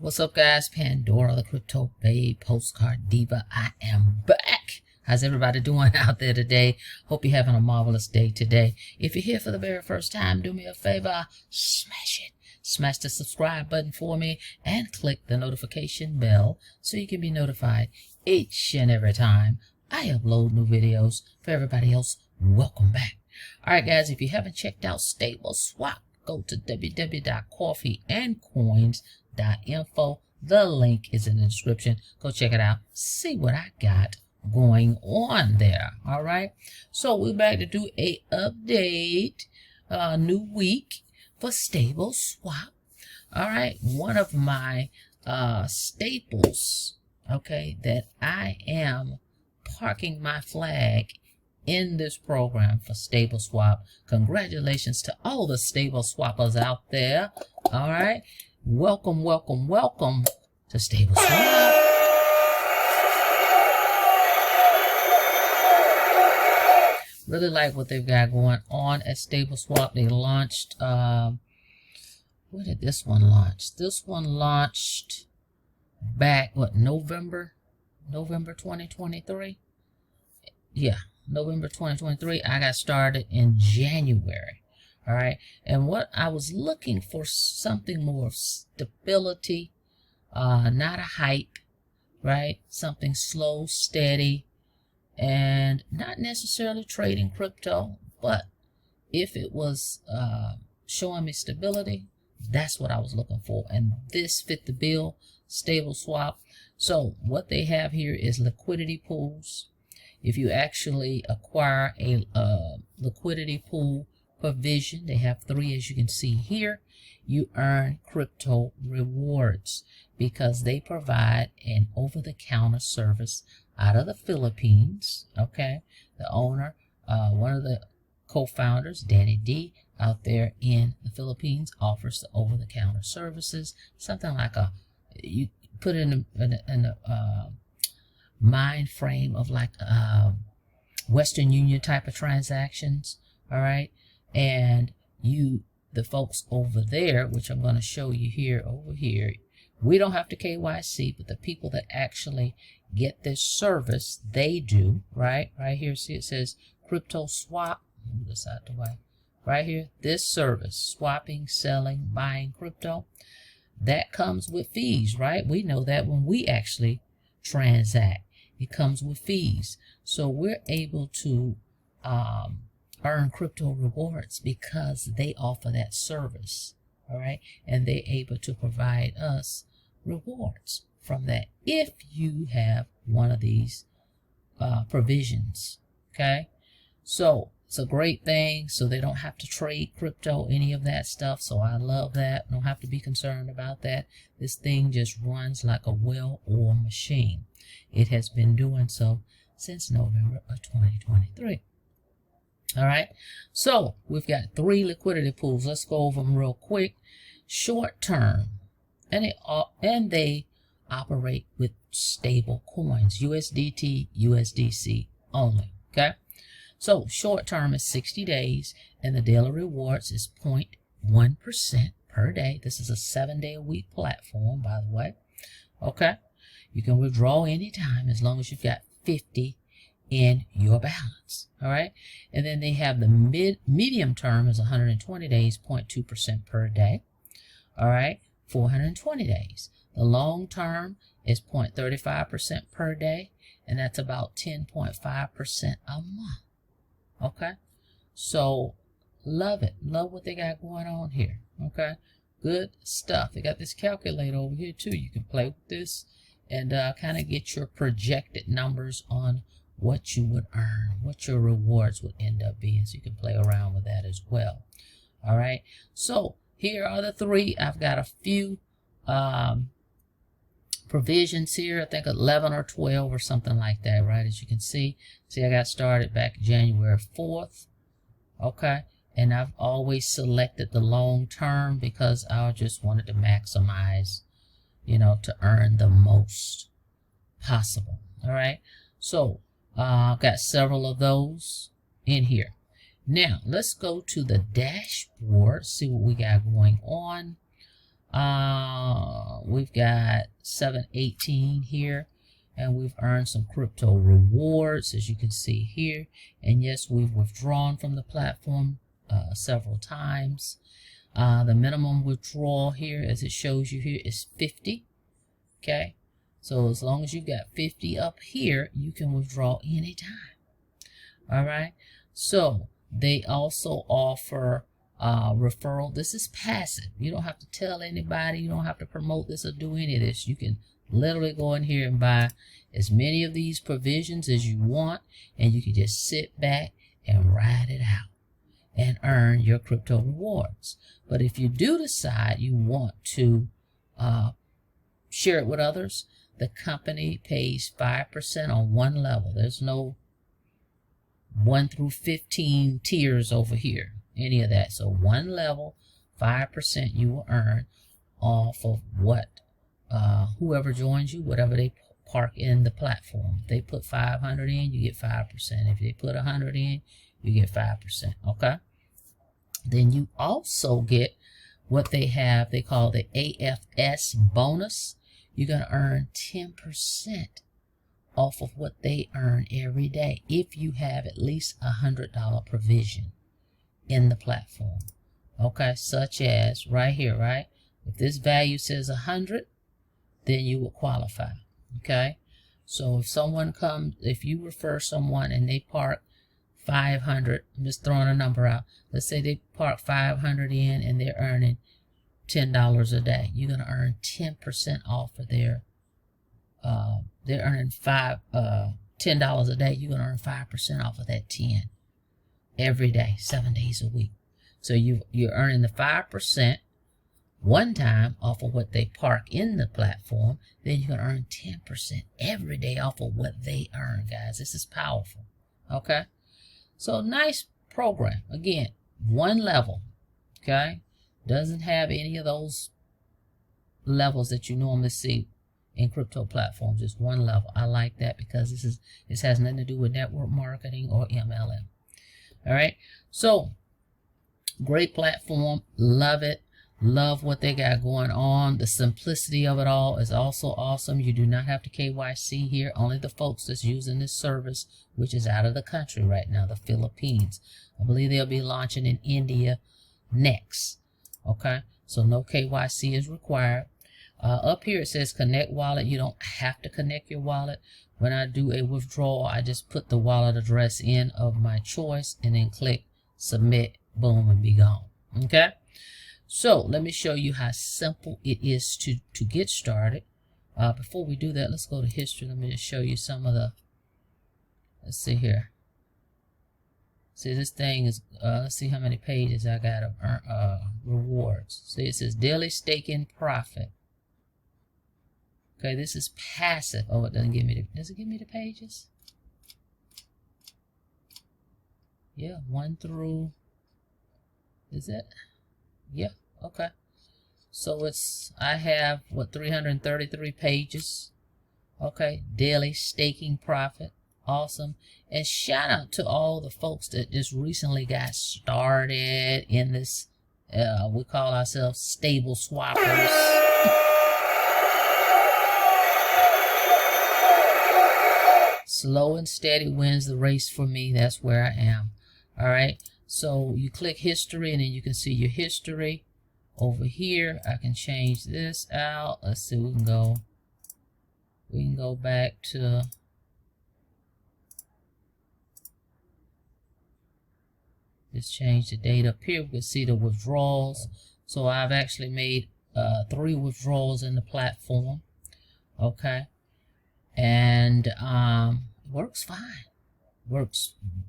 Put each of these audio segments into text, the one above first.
What's up, guys? Pandora the Cryptobabe, Postcard Diva. I am back. How's everybody doing out there today? Hope you're having a marvelous day today. If you're here for the very first time, do me a favor, smash it. Smash the subscribe button for me and click the notification bell so you can be notified each and every time I upload new videos. For everybody else, welcome back. All right, guys, if you haven't checked out Stable Swap, go to www.coffeeandcoins.info. The link is in the description. Go check it out. See what I got going on there. All right. So we're back to do a update, new week for Stable Swap. All right. One of my staples, okay, that I am parking my flag in this program for Stable Swap. Congratulations to all the Stable Swappers out there. All right. Welcome, welcome, welcome to Stable Swap. Really like what they've got going on at Stable Swap. They launched, when did this one launch? This one launched back, what, November 2023? Yeah. November 2023. I got started in January. All right. And what I was looking for, something more stability, not a hype, right? Something slow, steady, and not necessarily trading crypto, but if it was showing me stability, that's what I was looking for. And this fit the bill, Stable Swap. So what they have here is liquidity pools. If you actually acquire a liquidity pool provision, they have 3, as you can see here, you earn crypto rewards because they provide an over-the-counter service out of the Philippines. Okay, the owner, one of the co-founders, Danny D, out there in the Philippines, offers the over-the-counter services. Something like you put in a mind frame of like Western Union type of transactions. All right, and the folks over there, which I'm going to show you here, over here, we don't have to KYC, but the people that actually get this service, they do. Right here, see it says crypto swap. Move this out the way. Right here, this service, swapping, selling, buying crypto, that comes with fees. Right, we know that when we actually transact, it comes with fees. So we're able to earn crypto rewards because they offer that service. All right. And they're able to provide us rewards from that if you have one of these provisions. Okay. So it's a great thing. So they don't have to trade crypto, any of that stuff. So I love that. Don't have to be concerned about that. This thing just runs like a well-oiled machine. It has been doing so since November of 2023. All right. So we've got 3 liquidity pools. Let's go over them real quick. Short term, and they operate with stable coins, USDT, USDC only. Okay. So short term is 60 days, and the daily rewards is 0.1% per day. This is a 7-day-a-week platform, by the way. Okay. You can withdraw anytime as long as you've got 50 in your balance. All right. And then they have the medium term is 120 days, 0.2% per day. All right. 420 days. The long term is 0.35% per day, and that's about 10.5% a month. Okay. So love it. Love what they got going on here. Okay. Good stuff. They got this calculator over here too. You can play with this and kind of get your projected numbers on what you would earn, what your rewards would end up being. So you can play around with that as well. All right. So here are the 3. I've got a few provisions here. I think 11 or 12 or something like that. Right. As you can see, I got started back January 4th. Okay. And I've always selected the long term because I just wanted to maximize, to earn the most possible. All right. So I've got several of those in here. Now let's go to the dashboard, see what we got going on. we've got 718 here, and we've earned some crypto rewards, as you can see here. And yes, we've withdrawn from the platform several times. The minimum withdrawal here, as it shows you here, is 50. Okay, so as long as you got 50 up here, you can withdraw anytime. All right, so they also offer referral. This is passive. You don't have to tell anybody. You don't have to promote this or do any of this. You can literally go in here and buy as many of these provisions as you want, and you can just sit back and ride it out and earn your crypto rewards. But if you do decide you want to share it with others, the company pays 5% on one level. There's no 1 through 15 tiers over here, any of that. So one level, 5% you will earn off of what whoever joins you, whatever they park in the platform. If they put 500 in, you get 5%. If they put 100 in, you get 5%. Okay. Then you also get what they have. They call the AFS Bonus. You're going to earn 10% off of what they earn every day if you have at least $100 provision in the platform. Okay, such as right here, right? If this value says 100, then you will qualify. Okay, so if someone comes, if you refer someone and they park 500, I'm just throwing a number out. Let's say they park 500 in and they're earning $10 a day. You're going to earn 10% off of their, they're earning $10 a day. You're going to earn 5% off of that 10 every day, 7 days a week. So you're earning the 5% one time off of what they park in the platform. Then you're going to earn 10% every day off of what they earn, guys. This is powerful. Okay. So nice program. Again, one level. Okay. Doesn't have any of those levels that you normally see in crypto platforms. Just one level. I like that because this has nothing to do with network marketing or MLM. All right. So great platform. Love it. Love what they got going on. The simplicity of it all is also awesome. You do not have to KYC here. Only the folks that's using this service, which is out of the country right now, the Philippines. I believe they'll be launching in India next. Okay, so no KYC is required. Up here it says connect wallet. You don't have to connect your wallet. When I do a withdrawal, I just put the wallet address in of my choice and then click submit, boom, and be gone. Okay, so let me show you how simple it is to get started. Before we do that, let's go to history. Let me just show you some of the, let's see here. See, this thing is, let's see how many pages I got of rewards. See, it says daily staking profit. Okay, this is passive. Oh, it doesn't give me the, does it give me the pages? Yeah, 1 through, is it? Yeah, okay. So it's, I have, what, 333 pages. Okay, daily staking profit. Awesome. And shout out to all the folks that just recently got started in this, we call ourselves stable swappers. Slow and steady wins the race for me. That's where I am. All right. So you click history and then you can see your history over here. I can change this out. Let's see. We can go back to, just change the date up here. We can see the withdrawals. So I've actually made 3 withdrawals in the platform. Okay. And works fine.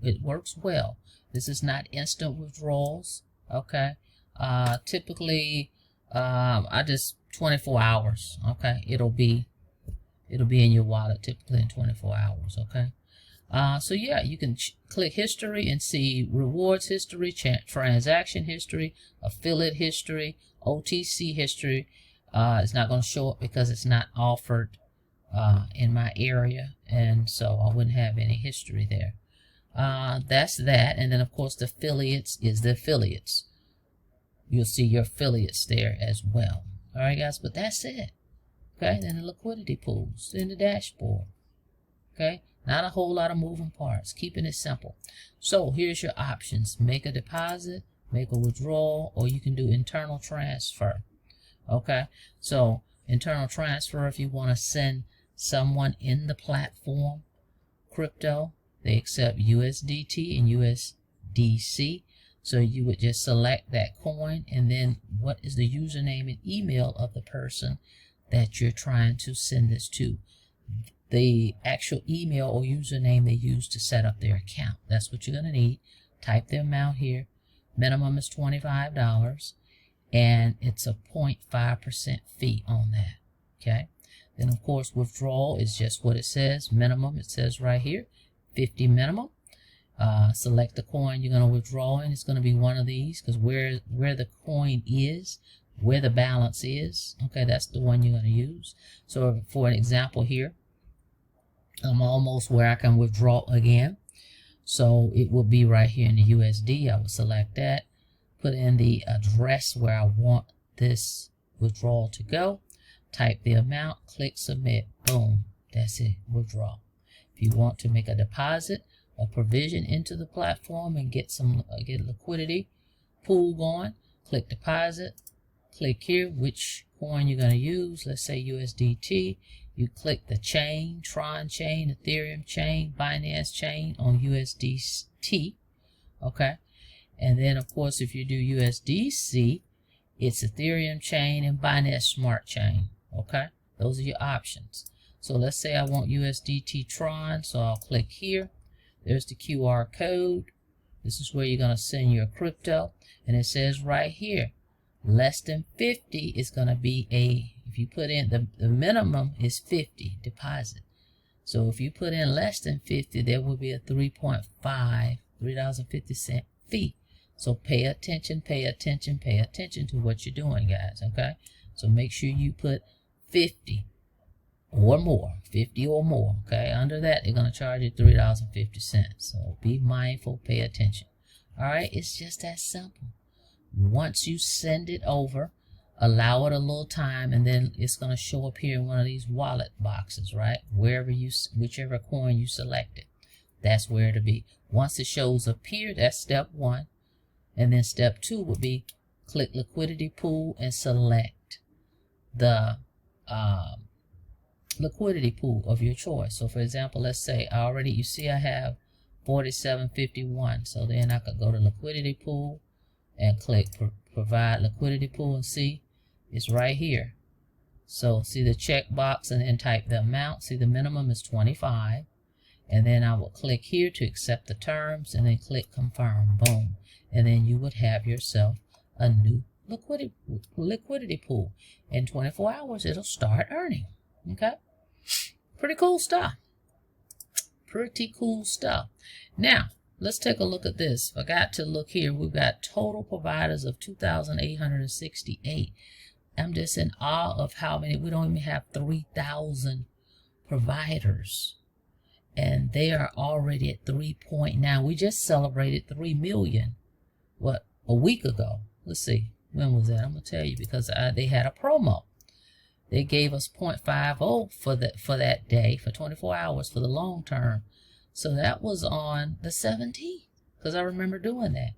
It works well. This is not instant withdrawals. Okay. Typically I just 24 hours. Okay. It'll be in your wallet typically in 24 hours. Okay. So yeah, you can click history and see rewards history, transaction history, affiliate history, OTC history. It's not going to show up because it's not offered in my area, and so I wouldn't have any history there. That's that. And then of course the affiliates is the affiliates. You'll see your affiliates there as well. All right, guys, but that's it. Okay, then the liquidity pools, then the dashboard. Okay, not a whole lot of moving parts, keeping it simple. So here's your options: make a deposit, make a withdrawal, or you can do internal transfer. Okay, so internal transfer, if you want to send someone in the platform crypto, they accept USDT and USDC. So you would just select that coin, and then what is the username and email of the person that you're trying to send this to. The actual email or username they use to set up their account. That's what you're going to need. Type the amount here. Minimum is $25, and it's a 0.5% fee on that. Okay. Then of course withdrawal is just what it says. Minimum, it says right here, 50 minimum. Select the coin you're going to withdraw in. It's going to be one of these, because where the coin is, where the balance is, okay, that's the one you're going to use. So for an example here, I'm almost where I can withdraw again. So it will be right here in the USD. I will select that, put in the address where I want this withdrawal to go, type the amount, click submit, boom, that's it, withdraw. If you want to make a deposit, a provision into the platform and get liquidity pool going, click deposit, click here which coin you're going to use. Let's say USDT. You click the chain, Tron chain, Ethereum chain, Binance chain on USDT. Okay, and then of course if you do USDC, it's Ethereum chain and Binance Smart chain. Okay, those are your options. So let's say I want USDT Tron, so I'll click here. There's the QR code. This is where you're going to send your crypto. And it says right here, less than 50 is going to be if you put in, the minimum is 50 deposit. So if you put in less than 50, there will be a $3.50 fee. So pay attention, pay attention, pay attention to what you're doing, guys, okay? So make sure you put 50 or more, 50 or more, okay? Under that, they're going to charge you $3.50. So be mindful, pay attention. All right, it's just that simple. Once you send it over, allow it a little time, and then it's going to show up here in one of these wallet boxes, right? Whichever coin you selected, that's where it'll be. Once it shows up here, that's step one. And then step two would be click liquidity pool and select the liquidity pool of your choice. So for example, let's say you see I have 47.51. So then I could go to liquidity pool and click provide liquidity pool, and see it's right here. So see the check box and then type the amount. See the minimum is 25. And then I will click here to accept the terms and then click confirm. Boom. And then you would have yourself a new liquidity pool. In 24 hours, it'll start earning. Okay? Pretty cool stuff. Pretty cool stuff. Now, let's take a look at this. Forgot to look here. We've got total providers of 2,868. I'm just in awe of how many. We don't even have 3,000 providers. And they are already at 3.9. We just celebrated 3 million. What? A week ago. Let's see. When was that? I'm going to tell you, because they had a promo. They gave us 0.50 for that day, for 24 hours, for the long term. So that was on the 17th, because I remember doing that.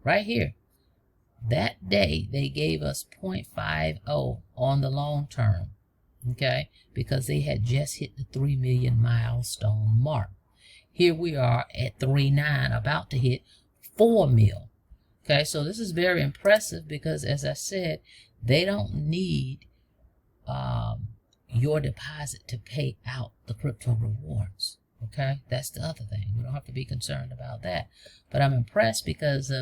Right here. That day, they gave us 0.50 on the long term. Okay? Because they had just hit the 3 million milestone mark. Here we are at 3.9, about to hit 4 mil. Okay? So this is very impressive because, as I said, they don't need your deposit to pay out the crypto rewards. Okay, that's the other thing. We don't have to be concerned about that. But I'm impressed because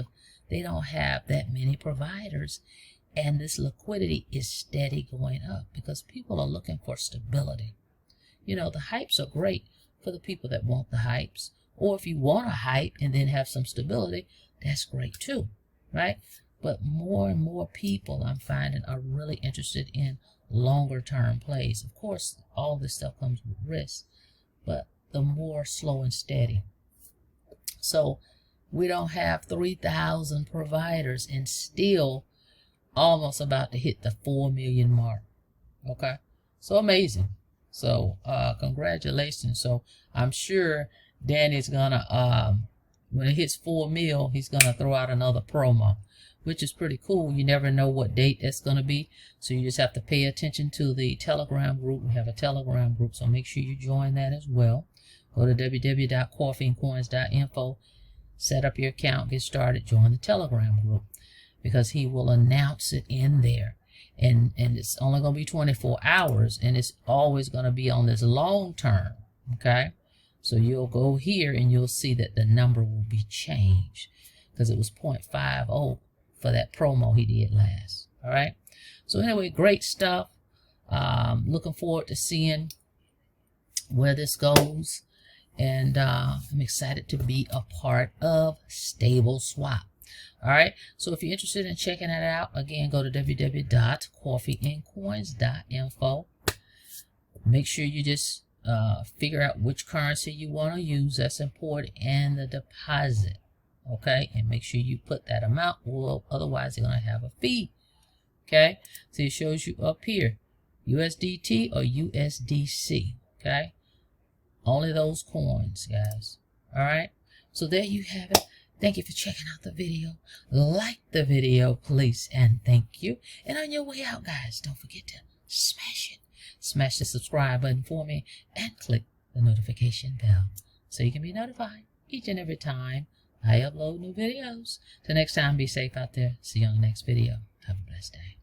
they don't have that many providers, and this liquidity is steady going up because people are looking for stability. You know, the hypes are great for the people that want the hypes, or if you want a hype and then have some stability, that's great too, right? But more and more people, I'm finding, are really interested in longer term plays. Of course, all this stuff comes with risk, but the more slow and steady. So we don't have 3,000 providers and still almost about to hit the 4 million mark. Okay, So amazing. So congratulations. So I'm sure Danny's gonna when it hits 4 mil, he's gonna throw out another promo, which is pretty cool. You never know what date that's gonna be, so you just have to pay attention to the Telegram group. We have a Telegram group, so make sure you join that as well. Go to www.coffeeandcoins.info, set up your account, get started, join the Telegram group, because he will announce it in there. And it's only going to be 24 hours, and it's always going to be on this long term. Okay, so you'll go here and you'll see that the number will be changed, because it was 0.50 for that promo he did last. All right, so anyway, great stuff. Looking forward to seeing where this goes, and I'm excited to be a part of Stable Swap. All right, so if you're interested in checking that out, again, go to www.coffeeandcoins.info. Make sure you just figure out which currency you want to use. That's important, and the deposit. Okay, and make sure you put that amount, well, otherwise you're going to have a fee. Okay, so it shows you up here, USDT or USDC. Okay, only those coins, guys. All right, so there you have it. Thank you for checking out the video. Like the video, please, and thank you. And on your way out, guys, don't forget to smash it. Smash the subscribe button for me and click the notification bell so you can be notified each and every time I upload new videos. Till next time, be safe out there. See you on the next video. Have a blessed day.